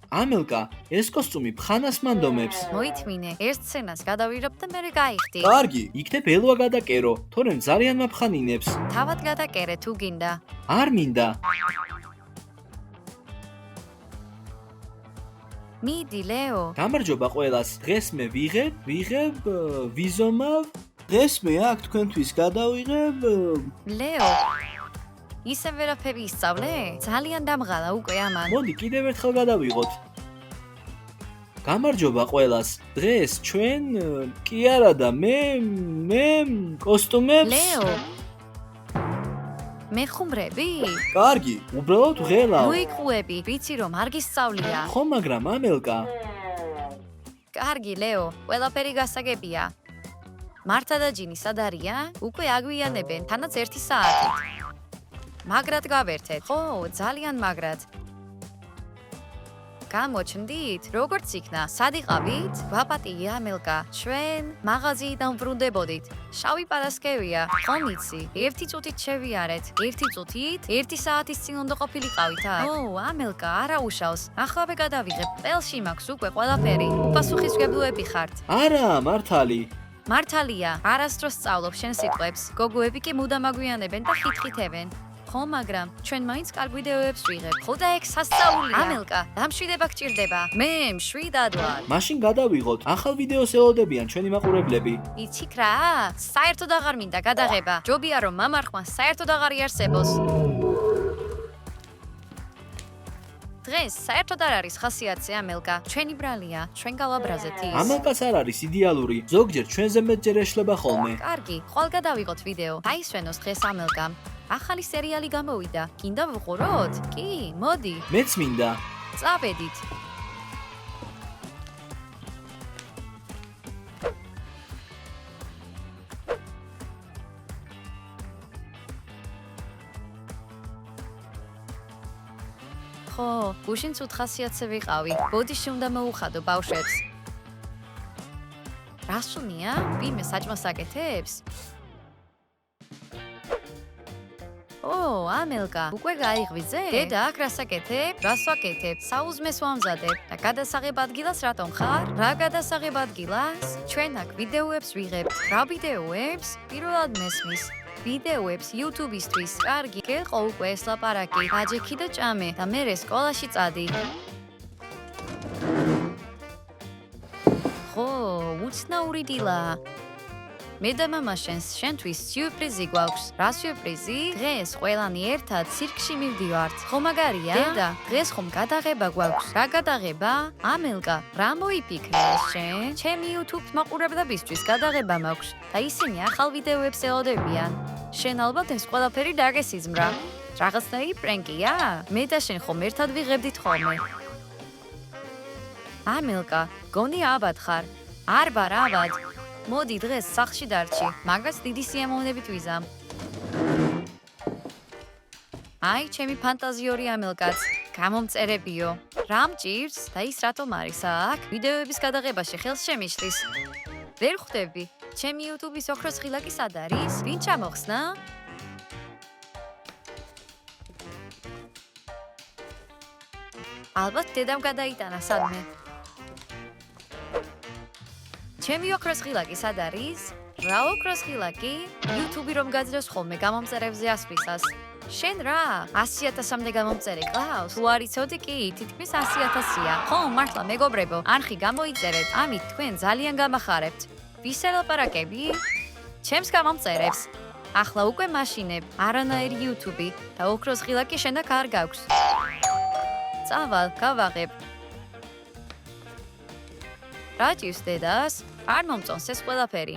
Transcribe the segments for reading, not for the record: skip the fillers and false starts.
ამელკა, ეს კოსტუმი ფხანას მანდომებს. მოითმინე, ერთ სცენას გადავიღებ და მერე გაიხდი. კარგი, იქნებ ელვა გადაკერო, თორემ ძალიან მაფხანინებს. თავად გადაკერე თუ გინდა. არ მინდა. მიდი, ლეო. გამარჯობა ყველას. დღეს მე ვიზომავ. დღეს მე აქ თქვენთვის გადავიღებ. ლეო. ისე ვერაფერი ისწავლე? ძალიან დამღალა უკვე ამან. მოდი კიდევ ერთხელ გადავიღოთ. გამარჯობა ყველას. დღეს ჩვენ კი არა და მე კოსტუმებს. ლეო. მე ხუმრები? კარგი, უბრალოდ ღელავ. მოიყვები, ვიცი რომ არ გისწავლია. ხო, მაგრამ ამელკა. კარგი, ლეო, ყველაფერი გასაგებია. მართა და ჯინი სად არიან? უკვე აგვიანებენ, თანაც 1 საათით. მაგრად გავერთეთ. ხო, ძალიან მაგრად. გამოჩნდით? როგორც იქნა? სად იყავით? გვაპატია ამელკა. ჩვენ მაღაზიიდან ვრუნდებოდით. შავი პარასკევია. ხომ იცი? 1 წუთით შევიარეთ. 1 წუთით? 1 საათის წინ უნდა ყოფილიყავით აქ. ო, ამელკა, არა უშავს. ახლავე გადავიღებ. პელში მაქვს უკვე ყველაფერი. უპასუხისმგებლოები ხართ. არა, მართალი. მართალია, არასდროს სწავლობ შენ სიტყვებს. გოგოები კი მუდამ აგვიანებენ და ხითხითებენ. ხო, მაგრამ ჩვენ მაინც კარგ ვიდეოებს ვიღებ. ხო და ეგ სასწაულია. ამელკა, დამშვიდება გჭირდება. მე მშვიდად ვარ. მაშინ გადავიღოთ. ახალ ვიდეოს ელოდებიან ჩვენი მაყურებლები. იციქ რა? საერთოდ აღარ მინდა გადაღება. ჯობია რომ მამარხმა საერთოდ აღარ იარსებოს. დღეს საერთოდ არ არის ხასიათზე ამელკა. ჩვენი ბრალია, ჩვენ გავაბრაზეთ ის. ამელკაც არ არის იდეალური. ზოგჯერ ჩვენზე მეტჯერ ეშლება ხოლმე. კარგი, ხვალ გადავიღოთ ვიდეო. დაისვენოს დღეს ამელკამ. ახალი სერიალი გამოვიდა. გინდა ვუყუროთ? კი, მოდი. მეც მინდა. წავედით. ხო, გუშინ ცუდ ხასიათზე ვიყავი. ბოდიში უნდა მოუხადო ბავშვებს. რა სუნია? ვინმე საჭმელს აკეთებს? ო, ამელკა, უკვე გაიღვიძე? დედა, აქ რას აკეთებ? რას ვაკეთებ? საუზმეს ვამზადებ. და გადასაღებ ადგილას რატომ ხარ? რა გადასაღებ ადგილას? ჩვენ აქ ვიდეოებს ვიღებთ. რა ვიდეოებს? პირველად მესმის. ვიდეოებს YouTube-ისთვის. კარგი, გეყო უკვე ეს ლაპარაკი. აჯექი და ჭამე და მერე სკოლაში წადი. ხო, უცნაური დილა. მე და მამა შენთვის სიურპრიზი გვაქვს. რა სიურპრიზი? დღეს ყველანი ერთად ცირკში მივდივართ. ხო მაგარია? დედა, დღეს ხომ გადაღება გვაქვს. რა გადაღება? ამელკა, რა მოიფიქრე შენ? ჩემი YouTube მაყურებლებისთვის გადაღება მაქვს და ისინი ახალ ვიდეოებს ელოდებიან. შენ ალბათ ეს ყველაფერი დაგესიზმრა. რაღაცნაირი პრენკია? მე და შენ ხომ ერთად ვიღებდით ხოლმე. ამელკა, გონი აბად ხარ? არ ვარ აბად. მოდი დღეს სახლში დარჩი, მაგას დიდი სიამოვნებით ვიზამ. აი, ჩემი ფანტაზიური ამელკაც, გამომწერებიო. რა მჭირს და ის რატომ არის აქ? ვიდეოების გადაღებაში ხელს შემიშლის. ვერ ხვდები, ჩემი YouTube-ის ოქროს ღილაკი სად არის? ვინ ჩამოხსნა? ალბათ დედამ გადაიტანა სადმე. ჩემი ოქროს ღილაკი სად არის? რა ოქროს ღილაკი? YouTube-ი რომ გაძლევს ხოლმე გამომწერებზე ასვლისას. შენ რა? 100,000-მდე გამომწერი ყავს? თუ არ იცოდი კი, თითქმის 100,000-ია. ხო, მართლა მეგობრებო, არხი გამოიწერეთ, ამით თქვენ ძალიან გამახარებთ. ვის ელაპარაკები? ჩემს გამომწერებს. ახლა უკვე მაშინებ, არანაირი YouTube-ი და ოქროს ღილაკი შენ აქ არ გაქვს. წავალ, გავაღებ. რა ჭირს დედას? არ მომწონს ეს ყველაფერი.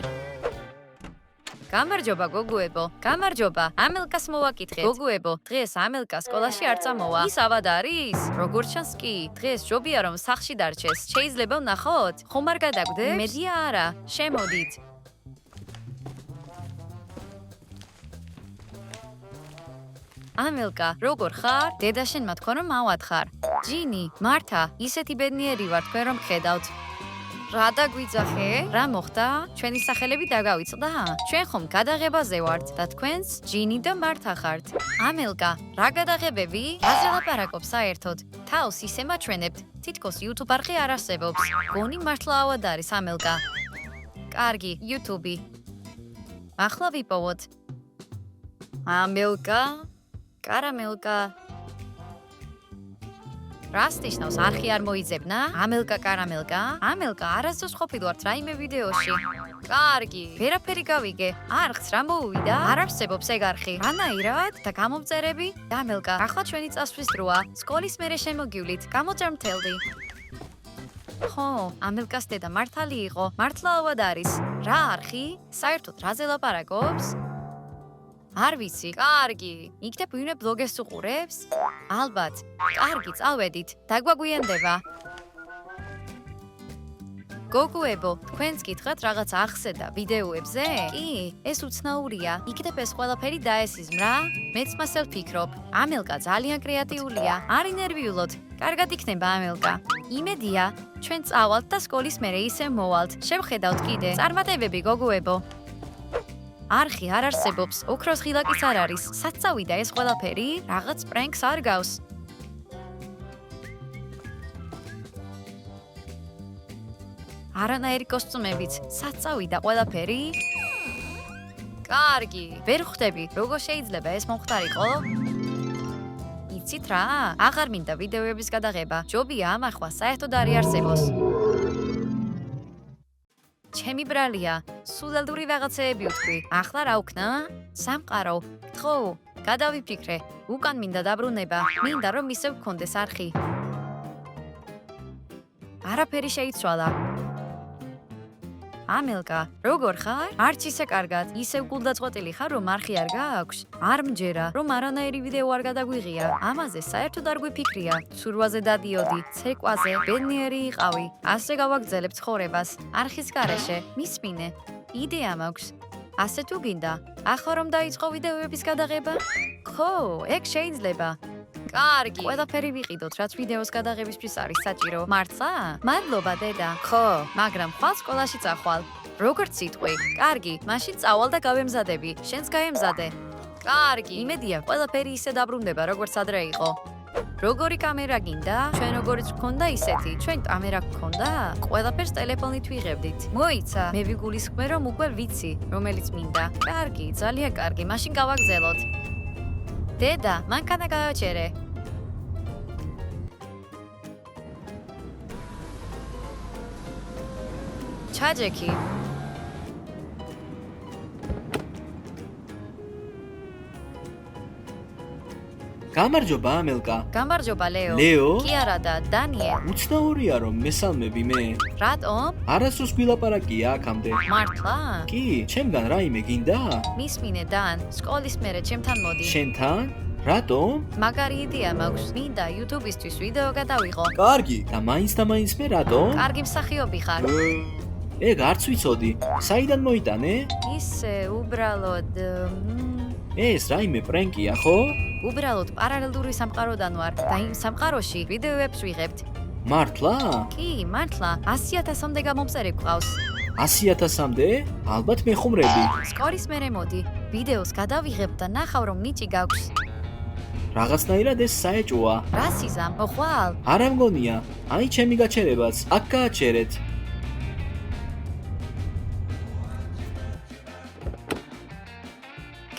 გამარჯობა გოგოებო, გამარჯობა. ამელკას მოვაკითხეთ. გოგოებო, დღეს ამელკა სკოლაში არ წამოვა. ის ავად არის? როგორც ჩანს კი, დღეს ჯობია რომ სახლში დარჩეს. შეიძლება ვნახოთ? ხომ არ გადაგვდებს? მედია არა, შემოდით. ამელკა, როგორ ხარ? დედა შენმა თქვა რომ ავად ხარ. ჯინი, მართა, ისეთი ბედნიერი ვარ თქვენ რომ გხედავთ. რა დაგვიძახე? რა მოხდა? ჩვენი სახელები დაგავიწყდა? ჩვენ ხომ გადაღებაზე ვართ და თქვენს ჯინი და მართა ხართ. ამელკა, რა გადაღებები? რაზე ლაპარაკობ საერთოდ? თავს ისე მაჩვენებთ, თითქოს YouTube არხი არ არსებობს. გონი მართლა ავად არის ამელკა. კარგი, YouTube. ახლა ვიპოვოთ. ამელკა, კარამელკა. რას ნიშნავს არხი არ მოიძებნა? ამელკა კარამელკა? ამელკა არასდროს ყოფილვართ რაიმე ვიდეოში. კარგი, ვერაფერი გავიგე. არხს რა მოუვიდა? არ არსებობს ეგ არხი. რანაირად? და გამომწერები? ამელკა, ახლა ჩვენი წასვლის დროა. სკოლის მერე შემოგივლით. გამოჯამრთელდი. ხო, ამელკას დედა მართალი იყო. მართლა ავად არის. რა არხი? საერთოდ რაზე ლაპარაკობს? არ ვიცი. კარგი. იქნებ ვინმე ბლოგერს უყურებს? ალბათ. კარგი, წავედით. დაგვაგვიანდება. გოგოებო, თქვენს გითხრათ რაღაც არხზე და ვიდეოებზე? კი, ეს უცნაურია. იქნებ ეს ყველაფერი დაესიზმრა? მეც მასელ ვფიქრობ. ამელკა ძალიან კრეატიულია. არ ინერვიულოთ. კარგად იქნება ამელკა. იმედია, ჩვენ წავალთ და სკოლის მერე ისე მოვალთ. შევხედავთ კიდე. წარმატებები გოგოებო. არხი არ არსებობს, ოქროს ღილაკიც არ არის. სად წავიდა ეს ყველაფერი? რაღაც პრენკს არ გავს. არანაირი კოსტუმებიც. სად წავიდა ყველაფერი? კარგი, ვერ ხვდები, როგორ შეიძლება ეს მომხდარიყო? იცით რა? აღარ მინდა ვიდეოების გადაღება. ჯობია ამახვა საერთოდ არ იარსებოს. ჩემი ბრალია, სულელდური რაღაცეები ვთქვი. ახლა რა ვქნა? სამყარო. ხო, გადავიფიქრე. უკან მინდა დაბრუნება. მინდა რომ ისე ვქონდეს არხი. არაფერი შეიცვალა. ამელკა, როგორ ხარ? არც ისე კარგად. ისევ გულდაწყვეტილი ხარ, რომ არხი არ გააქვს? არ მჯერა, რომ არანაირი ვიდეო არ გადაგვიღია. ამაზე საერთოდ არ გვიფიქრია. ცურვაზე დადიოდი, ცეკვაზე, ბედნიერი იყავი. ასე გავაგრძელებ ცხოვრებას. არხის გარეშე, მისმინე. იდეა მაქვს. ასე თუ გინდა, ახლა რომ დაიწყო ვიდეოების გადაღება? ხო, ეგ შეიძლება. კარგი, ყველაფერი ვიყიდოთ, რაც ვიდეოს გადაღებისთვის არის საჭირო. მართლა? მადლობა, დედა. ხო, მაგრამ ხვალ სკოლაში წახვალ. როგორც სიტყვი. კარგი, მაშინ წავალ და გავემზადები. შენს გაემზადე. კარგი, იმედია, ყველაფერი ისე დაბრუნდება, როგორც ადრე იყო. როგორი კამერა გინდა? ჩვენ როგორიც გვქონდა ისეთი, ჩვენ კამერა გვქონდა? ყველაფერს ტელეფონით ვიღებდით. მოიცა, მე ვიგულისხმე, რომ უკვე ვიცი, რომელიც მინდა. კარგი, ძალიან კარგი, მაშინ გავაგზელოთ. დედა, მანქანა გააჩერე. ჩაჯექი. გამარჯობა ამელკა. გამარჯობა ლეო. ლეო? კი არა და დანიელ. უცნაურია რომ მესალმები მე. რატომ? არასდროს გვილაპარაკია აქამდე. მართლა? კი, ჩემგან რაიმე გინდა? მისმინე დან, სკოლის მერე ჩემთან მოდი. შენთან? რატომ? მაგარი იდეა მაქვს. მინდა YouTube-ისთვის ვიდეო გადავიღო. კარგი, და მაინც და მაინც მე რატომ? კარგი მსახიობი ხარ. ეგ არც ვიცოდი. საიდან მოიტანე? ისე უბრალოდ ეს რაიმე პრენკია, ხო? უბრალოდ პარალელური სამყაროდან ვარ და იმ სამყაროში ვიდეოებს ვიღებთ. მართლა? კი, მართლა. 100,000-მდე გამომწერი გვყავს. 100,000-მდე? ალბათ მეხუმრები. სკოლის მერე მოდი, ვიდეოს გადავიღებ და ნახავ რომ ნიჭი გაქვს. რაღაცნაირად ეს საეჭოა. რა სიზამ, მოხვალ? არა მგონია. აი ჩემი გაჩერებაც. აქ გააჩერეთ.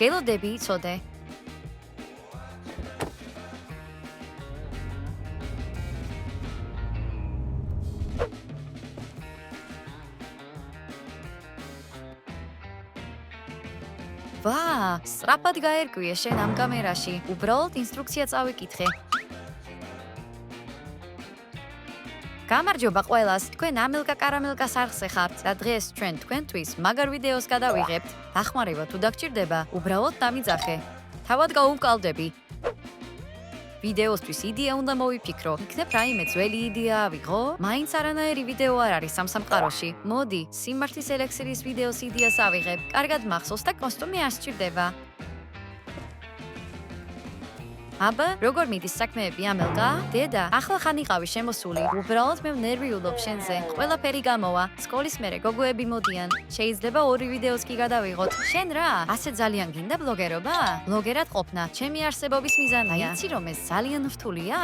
გელოდები იცოდე. ვა, სწრაფად გაერკვიე შენ ამ კამერაში. უბრალოდ ინსტრუქცია წავიკითხე. გამარჯობა ყველას, თქვენ ამელკა კარამელკას არხზე ხართ და დღეს ჩვენ თქვენთვის მაგარ ვიდეოს გადავიღებთ. დახმარება თუ დაგჭირდება, უბრალოდ დამიძახე. თავად გაუვკალდები. ვიდეოსთვის იდეა უნდა მოვიფიქრო. იქნებ რაიმე ძველი იდეა ავიღო? მაინც არანაირი ვიდეო არ არის ამ სამყაროში. მოდი, სიმართლის ელექსირის ვიდეოს იდეას ავიღებ. კარგად მახსოვს და კოსტუმი არ სჭირდება. აბა, როგორ მიდის საქმეები ამელკა? დედა, ახლა ხან იყავი შემოსული. უბრალოდ მე ნერვიულობ შენზე. ყველაფერი გამოვა. სკოლის მერე გოგოები მოდიან. შეიძლება 2 ვიდეოს კი გადავიღოთ. შენ რა? ასე ძალიან გინდა ბლოგერობა? ბლოგერად ყოფნა ჩემი არსებობის მიზანია. იცი რომ ეს ძალიან რთულია?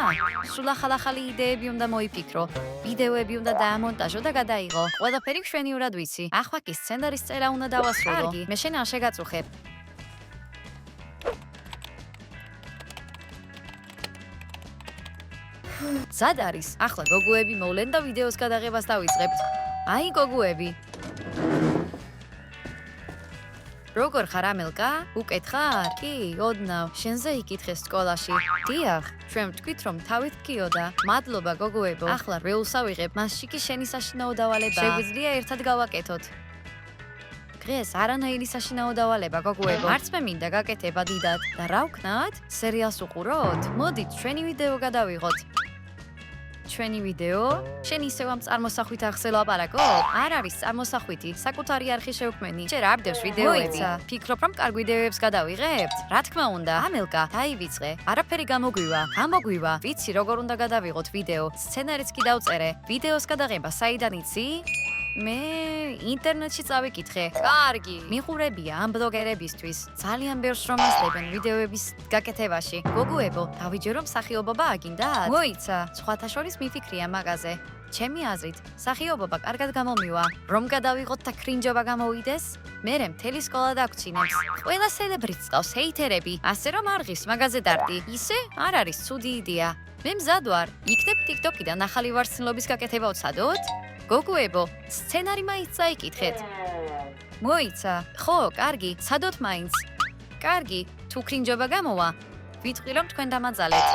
სულ ახალ-ახალი იდეები უნდა მოიფიქრო. ვიდეოები უნდა დაამონტაჟო და გადაიღო. ყველაფერი მშვენივრად ვიცი. ახლა კი სცენარის წერა უნდა დავასრულო. კარგი, მე შენ არ შეგაწუხებ. სად არის? ახლა გოგოები მოვლენ და ვიდეოს გადაღებას დავიწყებთ. აი გოგოები. როგორ ხარ ამელკა? უკეთ ხარ? კი, ოდნავ. შენზე იკითხეს სკოლაში. დიახ, ჩვენ ვთქვით რომ თავით გიოდა. მადლობა გოგოებო. ახლა რეულს ავიღებ, მასში კი შენი საშინაო დავალება. შეგვიძლია ერთად გავაკეთოთ. დღეს არანაირი საშინაო დავალება გოგოებო. არც მე მინდა გაკეთება დიდად. და რა ვქნათ? სერიალს უყუროთ? მოდით, ჩვენი ვიდეო გადავიღოთ. ჩვენი ვიდეო? შენ ისევ ამ წარმოსახვით ახსენ ლაპარაკობ? არ არის წარმოსახვითი, საკუთარი არხი შევქმენი. ჯერ არ დევს ვიდეოები. ფიქრობ რომ კარგ ვიდეოებს გადავიღებთ? რა თქმა უნდა, ამელკა, დაივიწყე. არაფერი გამოგვივა. ვიცი როგორ უნდა გადავიღოთ ვიდეო. სცენარიც კი დავწერე. ვიდეოს გადაღება საიდან იცი? მე ინტერნეტში წავიკითხე. კარგი. მიყურებია ამ ბლოგერებისთვის. ძალიან ბევრს რომ ასწრებენ ვიდეოების გაკეთებაში. გოგოებო, დავიჯერო რომ სახიობობა აგინდათ? მოიცა, სხვათა შორის მიფიქრია მაგაზე. ჩემი აზრით, სახიობობა კარგად გამომივა. რომ გადავიღოთ და კრინჯობა გამოვიდეს? მერე მთელი სკოლა დაგვრჩინებს. ყველა სელებრიტს ყავს ჰეითერები, ასე რომ არ ღირს მაგაზე დარდი. ისე არ არის ცუდი იდეა. მე მზად ვარ. იქნებ TikTok-დან ახალი ვარცხნილობის გაკეთება ვცადოთ? გოგოებო, სცენარი მაინც წაიკითხეთ. მოიცა, ხო, კარგი, ცადოთ მაინც. კარგი, თუ კრინჯობა გამოვა, ვიტყვი რომ თქვენ დამაძალეთ.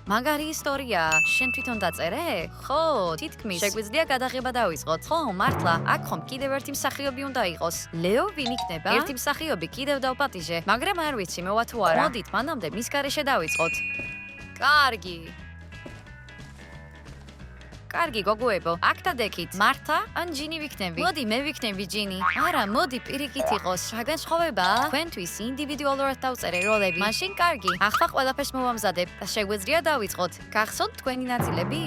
მაგარი ისტორია, შენ თვითონ დაწერე? ხო, თითქმის. შეგვიძლია გადაღება დავიწყოთ. ხო, მართლა, აქ ხომ კიდევ ერთი მსახიობი უნდა იყოს. ლეო ვინ იქნება? ერთი მსახიობი კიდევ დავპატიჟე, მაგრამ არ ვიცი მოვა თუ არა. მოდით, მანამდე მის გარეშე დავიწყოთ. კარგი. კარგი გოგოებო, აქ დადექით. მართა ან ჯინი ვიქნები? მოდი, მე ვიქნები ჯინი. არა, მოდი, პირიქით იყოს. რაგან სხვავება? თქვენთვის ინდივიდუალურად დავწერე როლები. მაშინ კარგი. ახლა ყველაფერს მოვამზადებ და შეგვიძლია დავიწყოთ. გახსოვთ თქვენი ნაწილები?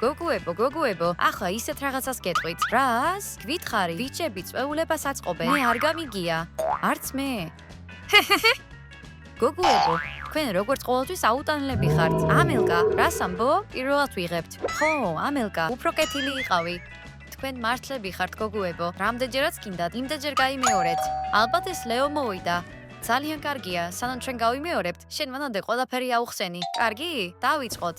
გოგოებო, ახლა ისეთ რაღაცას გეტყვით. რას? გითხარი, ბიჭები წვეულებას აწყობენ. მე არ გამიგია. არც მე. გოგოებო, თქვენ როგორც ყოველთვის აუტანლები ხართ. ამელკა, რას ამბობ? პირველად ვიღებთ. ხო, ამელკა, უფრო კეთილი იყავი. თქვენ მართლები ხართ გოგოებო. რამდენჯერაც გინდათ, იმდენჯერ გაიმეორეთ. ალბათ ეს ლეო მოვიდა. ძალიან კარგია, სანამ ჩვენ გავიმეორებთ, შენ მანამდე ყველაფერი აუხსენი. კარგი? დავიწყოთ.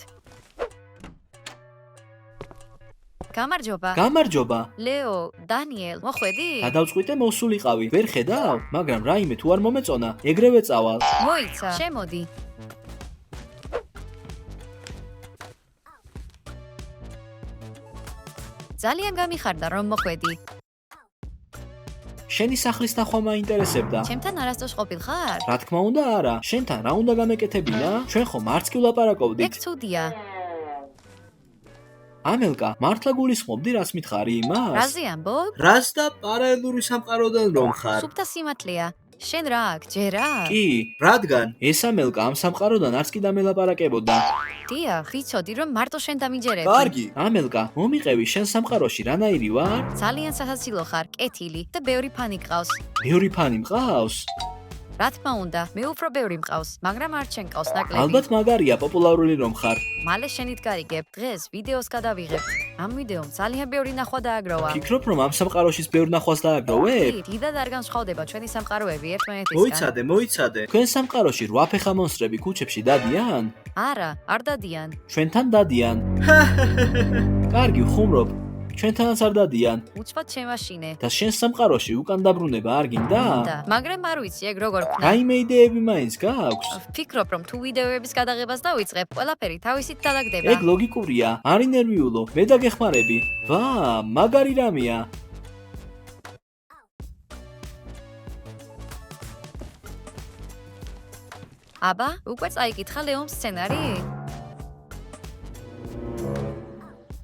გამარჯობა. ლეო, დანიელ, მოხვედი? გადავწყვიტე მოსულიყავი. ვერ ხედავ, მაგრამ რაიმე თუ არ მომეწონა, ეგრევე წავალ. მოიცა, შემოდი. ძალიან გამიხარდა რომ მოხვედი. შენი სახლის ნახვა მაინტერესებდა. ჩემთან არასდროს ყოფილხარ? რა თქმა უნდა არა. შენთან რა უნდა გამეკეთებინა? ჩვენ ხომ არც კი ვლაპარაკობდით. ეგ ცუდია. ამელკა, მართლა გულისხმობდი რას მითხარი იმას? რაზე ამბობ? რას და პარალელური სამყაროდან რომ ხარ? სუფთა სიმართლეა. შენ რა აქ, ჯერა? კი, რადგან ეს ამელკა ამ სამყაროდან არც კი დამელაპარაკებოდა. დიახ, ვიცოდი რომ მარტო შენ დამიჯერებდი. კარგი, ამელკა, მომიყევი შენ სამყაროში რანაირი ვარ? ძალიან სასაცილო ხარ, კეთილი და ბევრი ფანი გყავს. ბევრი ფანი მყავს? რა თქმა უნდა, მე უფრო ბევრი მყავს, მაგრამ არ ჩემ ყავს ნაკლები. ალბათ მაგარია პოპულარული რომ ხარ. მალე შენით გარიგებ, დღეს ვიდეოს გადავიღებთ. ამ ვიდეომ ძალიან ბევრი ნახვა დააგროვა. ფიქრობ რომ ამ სამყაროშიც ბევრ ნახვას დააგროვებ? კი, დიდად არ განსხვავდება ჩვენი სამყაროები ერთმანეთისგან. მოიცადე. თქვენ სამყაროში 8 ფეხა მონსტრები ქუჩებში დადიან? არა, არ დადიან. ჩვენთან დადიან. კარგი, ხუმრობ. ჩვენთანაც არ დადიან. უცბად შემაშინე. და შენ სამყაროში უკან დაბრუნება არ გინდა? მაგრამ არ ვიცი ეგ როგორ ვქნა. რაიმე იდეები მაინც გაქვს? ვფიქრობ რომ თუ ვიდეოების გადაღებას დავიწყებ, ყველაფერი თავისით დადაგდება. ეგ ლოგიკურია. არ ინერვიულო. მე დაგეხმარები. ვა, მაგარი რამეა. აბა, უკვე წაიკითხა ლეომ სცენარი?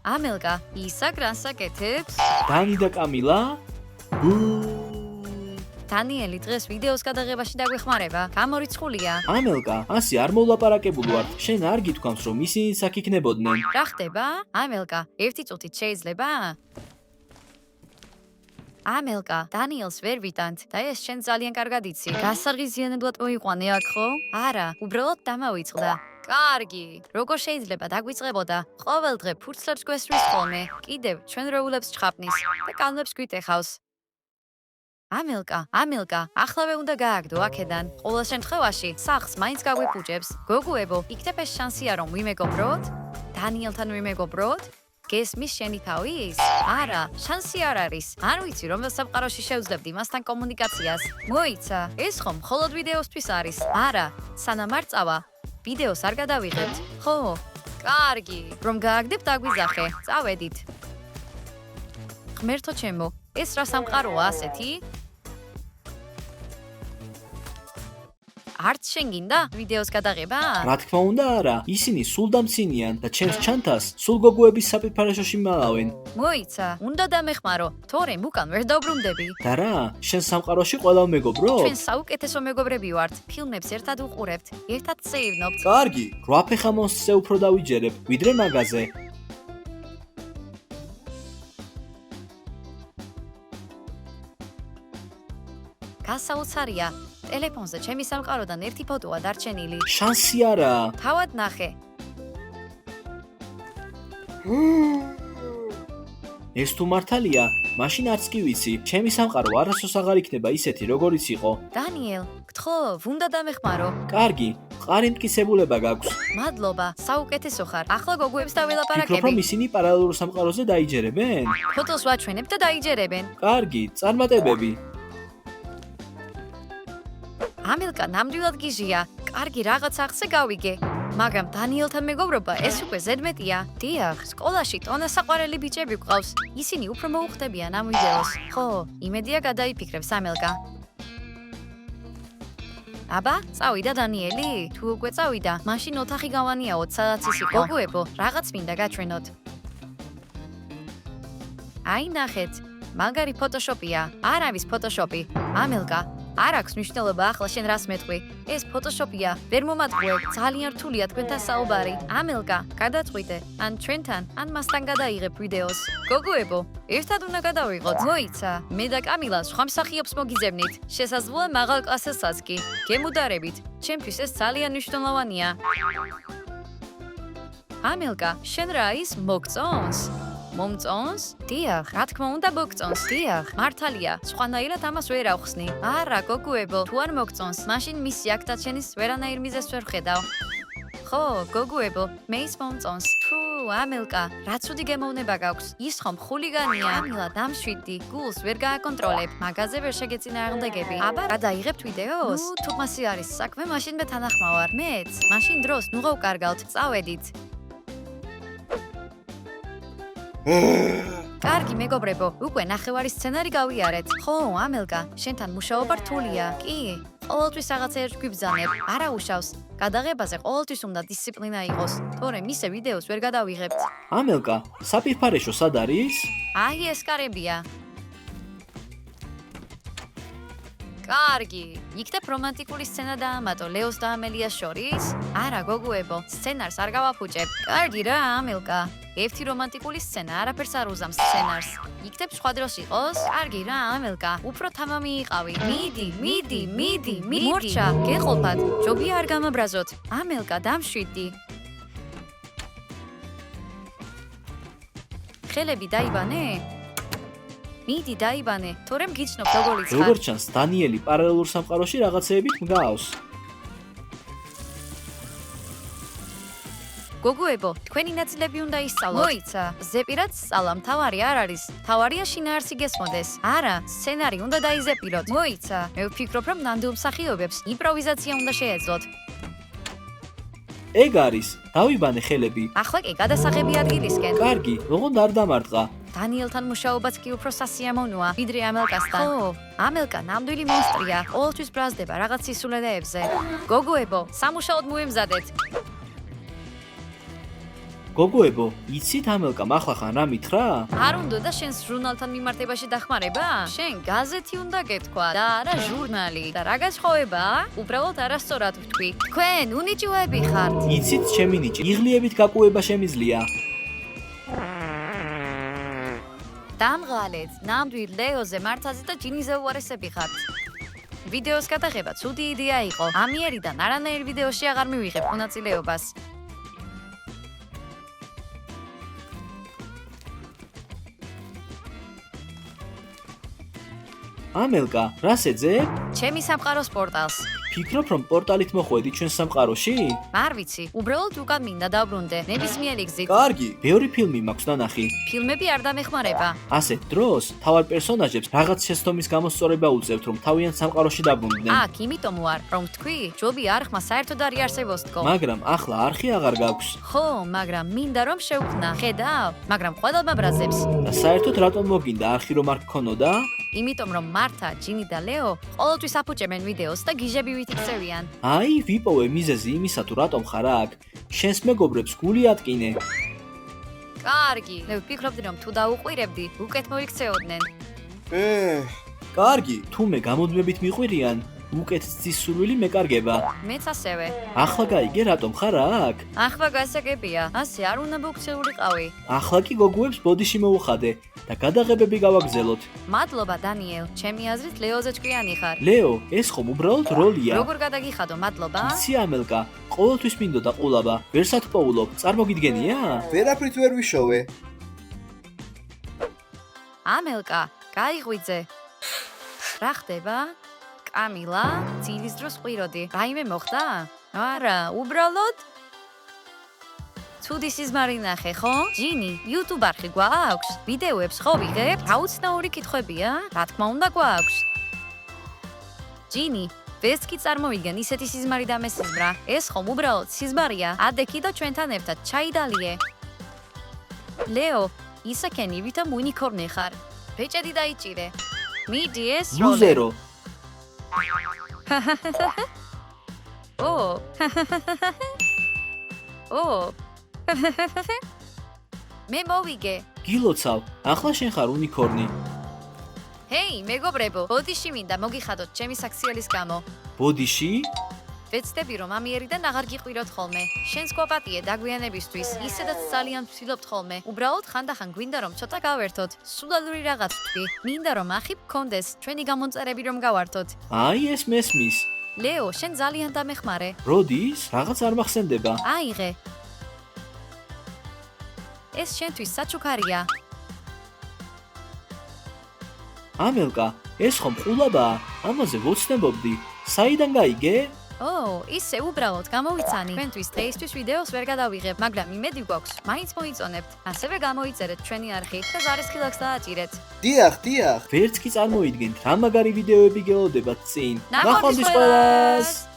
ამელკა, ისაკ რას აკეთებს? დანი და კამილა? დანიელი დღეს ვიდეოს გადაღებაში დაგვეხმარება. გამორიცხულია. ამელკა, ასე არ მოვლაპარაკებულ ვართ. შენ არ გითქვამს, რომ ისინი აქ იქნებოდნენ. რა ხდება? ამელკა, ერთი წუთით შეიძლება? ამელკა, დანიელს ვერ ვიტანთ და ეს შენ ძალიან კარგად იცი. გასარღიზიანებლად მოიყვანე აქ ხო? არა, უბრალოდ დამავიწყდა. კარგი, როგორ შეიძლება დაგვიწყებოდა? ყოველ დღე ფურცლებს გვესვრის ხოლმე. კიდევ ჩვენ როულებს ჩხაპნის და კანლებს გვიტეხავს. ამელკა, ახლავე უნდა გააგდო აქედან. ყოველ შემთხვევაში, სახლს მაინც გაგვიფუჭებს. გოგუებო, იქნებ ეს შანსია რომ ვიმეგობროთ? დანიელთან ვიმეგობროთ? გესმის შენი თავის? არა, შანსი არ არის. არ ვიცი რომელ სამყაროში შევძლებდი მასთან კომუნიკაციას. მოიცა, ეს ხომ მხოლოდ ვიდეოსთვის არის. არა, სანამ არ წავა, ვიდეოს არ გადავიღებთ. ხო, კარგი, რომ გააგდებთ დაგვიზახე. წავედით. ღმერთო ჩემო, ეს რა სამყაროა ასეთი? არც შენ გინდა ვიდეოს გადაღება? რა თქმა უნდა არა, ისინი სულ დამცინიან და ჩემს ჩანთას სულ გოგოების საფიფარაშოში მალავენ. მოიცა, უნდა დამეხმარო, თორემ უკან ვერ დავბრუნდები. და რა, შენ სამყაროში ყველა მეგობრო? ჩვენ საუკეთესო მეგობრები ვართ. ფილმებს ერთად უყურებთ, ერთად წეივნობთ. კარგი, 8 ფეხა მონსტრზე უფრო დავიჯერებ, ვიდრე მაგაზე. გასაოცარია. ტელეფონზე ჩემი სამყაროდან ერთი ფოტოა დარჩენილი. შანსი არა. თავად ნახე. ეს თუ მართალია, მაშინ არც კი ვიცი, ჩემი სამყარო არასოს აღარ იქნება ისეთი, როგორიც იყო. დანიელ, გთხოვ, უნდა დამეხმარო. კარგი, მყარი მტკიცებულება გაქვს. მადლობა, საუკეთესო ხარ. ახლა გოგუებს ფიქრობ, რომ დაველაპარაკები. ისინი პარალელურ სამყაროზე დაიჯერებენ? ფოტოს ვაჩვენებ და დაიჯერებენ. კარგი, წარმატებები. ამელკა ნამდვილად გიჟია. კარგი, რაღაც ახსე გავიგე. მაგრამ დანიელთან მეგობრობა ეს უკვე ზედმეტია. დიახ, სკოლაში ტონასაყვარელი ბიჭები გვყავს. ისინი უფრო მოუხდებიან ამ ვიდეოს. ხო, იმედია გადაიფიქრებს ამელკა. აბა, წავიდა დანიელი? თუ უკვე წავიდა, მაშინ ოთახი გავანიაოთ, სადაც ის იყო. გოგუებო, რაღაც მინდა გაჩვენოთ. აი ნახეთ, მაგარი ფოტოშოპია. არ არის ფოტოშოპი. ამელკა, არ აქვს მნიშვნელობა ახლა შენ რას მეტყვი. ეს ფოტოშოპია, ვერ მომატყუე, ძალიან რთულია თქვენთან საუბარი. ამელკა, გადაწყვიტე, ან ჩვენთან, ან მასთან გადაიღებ ვიდეოს. გოგუებო, ერთად უნდა გადავიღოთ. მოიცა, მე და კამილა სხვა მსახიობს მოგიძებნით. შესაძლოა მაღალ კლასელსაც კი. გემუდარებით, ჩემთვის ეს ძალიან მნიშვნელოვანია. ამელკა, შენ რა ის მოგწონს? მომწონს? დიახ, რა თქმა უნდა მოგწონს. დიახ, მართალია, სხვანაირად ამას ვერ ავხსნი. არა, გოგუებო, თუ არ მოგწონს, მაშინ მისი აქტად შენის ვერანაირ მიზეზს ვერ ვხედავ. ხო, გოგუებო, მე ის მომწონს. თუ, ამელკა, რა ცუდი გემოვნება გაქვს. ის ხომ ხულიგანია. კამილა, დამშვიდი, გულს ვერ გააკონტროლებ. მაგაზე ვერ შეგეწინააღმდეგები. აბა, გადაიღებთ ვიდეოს? თუ მასი არის საქმე, მაშინ მე თანახმავარ. მეც, მაშინ დროს ნუ გავკარგავთ. წავედით. კარგი მეგობრებო, უკვე ნახევარი სცენარი გავიარეთ. ხო, ამელკა, შენთან მუშაობა რთულია. კი, ყოველთვის რაღაცეებს გვიბრძანებ. არა უშავს. გადაღებაზე ყოველთვის უნდა დისციპლინა იყოს. თორემ ისე ვიდეოს ვერ გადავიღებთ. ამელკა, საფიფარეშო სად არის? აი ეს კარებია. კარგი, იქნებ რომანტიკული სცენა დაამატო ლეოს და ამელიას შორის? არა, გოგუებო, სცენარს არ გავაფუჭებ. კარგი რა, ამელკა. ერთი რომანტიკული სცენა არაფერს არ უზამს სცენარს. იქნებ სხვა დროს იყოს? კარგი რა, ამელკა, უფრო თამამი იყავი. მიდი. მორჩა, გეყოფათ, ჯობია არ გამაბრაზოთ. ამელკა, დამშვიდი. ხელები დაიბანე? მიდი დაიბანე, თორემ გიცნობ როგორიც ხარ. როგორც ჩანს, დანიელი პარალელურ სამყაროში რაღაცეებით მგავს. გოგუებო, თქვენი ნაწილები უნდა ისწავლოთ. მოიცა, ზეპირად სწავლა მთავარი არ არის. მთავარია შინაარსი გესმოდეს. არა, სცენარი უნდა დაიზეპიროთ. მოიცა, მე ვფიქრობ, რომ ნამდვილ მსახიობებს იმპროვიზაცია უნდა შეეძლოთ. ეგ არის, დავიბანე ხელები. ახლა კი გადასაღები ადგილისკენ. კარგი, ოღონდ არ დამარტყა. დანიელთან მუშაობაც კი უფრო სასიამოვნოა, ვიდრე ამელკასთან. ხო, ამელკა ნამდვილი მონსტრია. ყოველთვის ბრაზდება რაღაც სისულელეებზე. გოგუებო, სამუშაოდ მოემზადეთ. გოგოებო, იცით ამელკამ ახლახან რა მითხრა? არ უნდა და შენს ჟურნალთან მიმართებაში დახმარება? შენ გაზეთი უნდა გეთქვა და არა ჟურნალი. და რა გასხოვებაა? უბრალოდ არასწორად ვთქვი. თქვენ უნიჭუები ხართ. იცით, ჩემი ნიჭი, იღლიებით გაკუება შემიძლია. დამღალეთ, ნამდვილ ლეოზე, მართაზე და ჯინიზე უარესები ხართ. ვიდეოს გადაღება ცუდი იდეა იყო. ამიერიდან არანაირ ვიდეოში აღარ მივიღებ მონაწილეობას. ამელკა, რას ეძებ? ჩემი სამყაროს პორტალს. ფიქრობ, რომ პორტალით მოხვედი ჩვენ სამყაროში? არ ვიცი, უბრალოდ უკან მინდა დავბრუნდე, ნებისმიერი გზით. კარგი, ბევრი ფილმი მაქვს ნანახი. ფილმები არ დამეხმარება. ასეთ დროს, თავარ პერსონაჟებს რაღაც შეცდომის გამოსწორება უწევთ, რომ თავიანთ სამყაროში დაბრუნდნენ. აქ, იმიტომ ვარ, რომ თქვი, ჯობი არხმა საერთოდ არ იარსებოს თქო. მაგრამ ახლა არხი აღარ გაქვს. ხო, მაგრამ მინდა რომ შევქმნა. ხედავ, მაგრამ ყველალმა ბრაზებს. და საერთოდ რატომ მოგინდა არხი რომ არ გქონოდა? იმიტომ რომ მართა, ჯინი და ლეო ყოველთვის აფუჭებენ ვიდეოს და გიჟებივით იქცევიან. აი, ვიპოვე მიზეზი იმისა თუ რატომ ხარ აქ. შენს მეგობრებს გული ატკინე. კარგი, მე ვფიქრობდი რომ თუ დაუყვირებდი, უკეთ მოიქცეოდნენ. კარგი, თუ მე გამოდმებით მიყვირიან, უკეთ ცის სურვილი მეკარგება. მეც ასევე. ახლა გაიგე რატომ ხარ აქ? ახლა გასაგებია, ასე არ უნდა მოგქცეულიყავი. ახლა კი გოგოებს ბოდიში მოუხადე და გადაღებები გავაგზელოთ. მადლობა დანიელ, ჩემი აზრით ლეოზე ჭკვიანი ხარ. ლეო, ეს ხომ უბრალოდ როლია. როგორ გადაგიხადო, მადლობა. იცი ამელკა, ყოველთვის მინდოდა ყულაბა. ვერსად პოულობ, წარმოგიდგენია? ვერაფრით ვერ ვიშოვე. ამელკა, გაიღვიძე. რა ხდება? კამილა, ძილის დროს ყვიროდი. რაიმე მოხდა? არა, უბრალოდ ცუდი სიზმარი ნახე, ხო? ჯინი, YouTube არხი გვაქვს? ვიდეოებს ხო ვიღებთ? აუცნაური კითხვებია? რა თქმა უნდა გვაქვს. ჯინი, ვერც კი წარმოვიდგენ ისეთი სიზმარი დამესიზმრა. ეს ხომ უბრალოდ სიზმარია. ადექი და ჩვენთან ერთად ჩაიდალიე. ლეო, ისაკენი ვითომ უნიკორნი ხარ. ბეჭედი დაიჭირე. მიდი ეს როლი. ლუზერო. ო. ო. მე მოვიგე. გილოცავ, ახლა შენ ხარ უნიკორნი. ჰეი, მეგობრებო, ბოდიში მინდა მოგიხადოთ ჩემი საქციელის გამო. ბოდიში? ვეცდები რომ ამიერიდან აღარ გიყვიროთ ხოლმე. შენს გვაპატიე დაგვიანებისთვის, ისედაც ძალიან ვცდილობთ ხოლმე. უბრალოდ ხანდახან გვინდა რომ ცოტა გავერთოთ. სულალური რაღაც ვთქვი. მინდა რომ ახი გქონდეს ჩვენი გამომწერები რომ გავართოთ. აი ეს მესმის. ლეო, შენ ძალიან დამეხმარე. როდის? რაღაც არ მახსენდება. აიღე. ეს შენთვის საჩუქარია. ამელკა, ეს ხომ ყულაბაა? ამაზე ვოცნებობდი. საიდან გაიგე? ო, ისე უბრალოდ გამოვიცანი. ჩვენთვის დღეისთვის ვიდეოს ვერ გადავიღებ, მაგრამ იმედი გვაქვს, მაინც მოიწონებთ. ასევე გამოიწერეთ ჩვენი არხი და ზარის ხილაკს დააჭირეთ. დიახ, დიახ. ვერც კი წარმოიდგენთ რა მაგარი ვიდეოები გელოდებათ წინ. ნახვამდის ყველას!